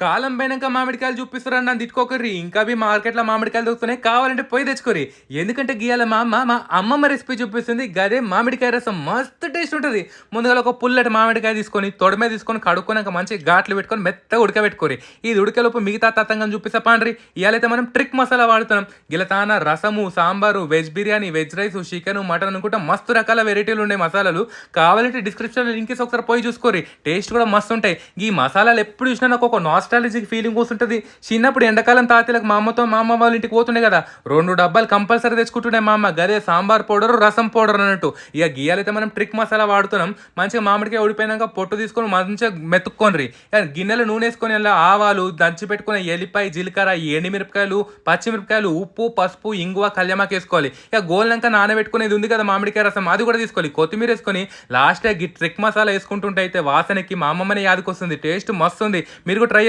కాలం పోయినాక మామిడికాయలు చూపిస్తారని నన్ను తిట్టుకోకర్రి. ఇంకా అవి మార్కెట్‌లో మామిడికాయలు దొరుకుతున్నాయి. కావాలంటే పోయి తెచ్చుకోర్రి. ఎందుకంటే గియాల మా అమ్మమ్మ రెసిపీ చూపిస్తుంది. గదే మామిడికాయ రసం మస్తు టేస్ట్ ఉంటది. ముందుగాల ఒక పుల్లటి మామిడికాయ తీసుకొని, తొడిమ తీసుకొని, కడుక్కున్నాక మంచిగా ఘాట్లు పెట్టుకొని మెత్తగా ఉడకబెట్టుకోర్రి. ఇది ఉడికేలోపు మిగతా తతంగం చూపిస్తా పాండ్రి. ఇయాలైతే మనం ట్రిక్ మసాలా వాడుతున్నాం. గిలతాన రసము, sambar, veg biryani, veg rice, chicken, mutton అనుకుంటా మస్తు రకాల వెరైటీలు ఉన్నాయి మసాలాలు. కావాలంటే డిస్క్రిప్షన్‌లో లింక్ ఇస్తా ఒకసారి పోయి చూసుకోర్రి. టేస్ట్ కూడా మస్తు ఉంటాయి. ఈ మసాలాలు ఎప్పుడు చూసినా నాకు ఒక నాస్టాలజిక్ ఫీలింగ్ వస్తుంటది. చిన్నప్పుడు ఎండాకాలం తాతయ్యలకు మా అమ్మతో మా అమ్మ వాళ్ళ ఇంటికి పోతుండే కదా, 2 డబ్బాలు కంపల్సరీ తెచ్చుకుంటుండే మా అమ్మ. గదే సాంబార్ పౌడర్, రసం పౌడర్ అన్నట్టు. ఇక గియాలైతే మనం ట్రిక్ మసాలా వాడుతున్నాం. మంచిగా మామిడికాయ ఉడిపోయినాక పొట్టు తీసుకొని మంచిగా మెతుక్కొనిరి. గిన్నెలో నూనె వేసుకొని అలా ఆవాలు దంచి పెట్టుకున్న ఎల్లిపాయ, జీలకర్ర, ఎండుమిరపకాయలు, పచ్చిమిరపకాయలు, ఉప్పు, పసుపు, ఇంగువ, కల్యమాకు వేసుకోవాలి. ఇక గోల్నాక నానబెట్టుకునేది ఉంది కదా మామిడికాయ రసం, అది కూడా తీసుకోవాలి. కొత్తిమీర వేసుకొని లాస్ట్ ట్రిక్ మసాలా వేసుకుంటుంటే అయితే వాసనకి మా అమ్మమ్మనే యాదకొస్తుంది. టేస్ట్ మస్తు ఉంది. మీరు కూడా ట్రై